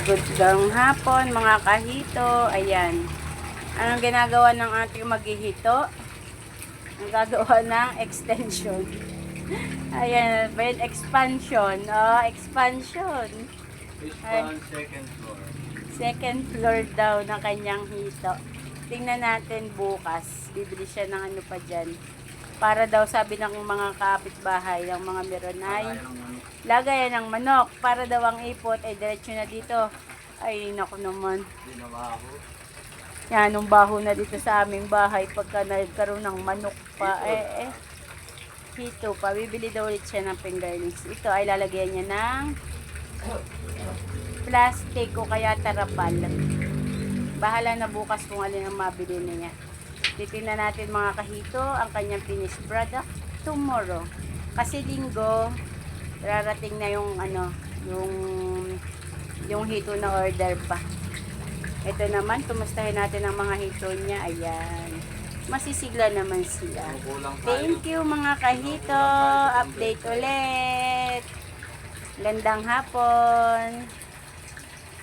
Magandang hapon mga kahito. Ayan. Anong ginagawa ng ating maghihito? Ang gagawa ng extension. Ayan. Expansion. Oh, expansion. Expan second floor. Second floor daw ng kanyang hito. Tingnan natin bukas. Bibili siya ng ano pa dyan. Para daw sabi ng mga kapitbahay, ng mga meron ay lagayan ng manok. Para daw ang ipot ay diretso na dito. Ay, naku naman. Hindi na baho. Yan, nung baho na dito sa aming bahay pagka nagkaroon ng manok pa. Hito pa. Bibili daw ulit siya ng fingerlings. Ito ay lalagyan niya ng plastic o kaya tarapal. Bahala na bukas kung alin ang mabili niya. Titingnan natin mga kahito ang kanyang finished product tomorrow. Kasi linggo, rarating na yung ano, yung hito na order pa. Ito naman, tumustahin natin ang mga hito niya. Ayan. Masisigla naman sila. Thank you mga kahito. Update ulit. Gandang hapon.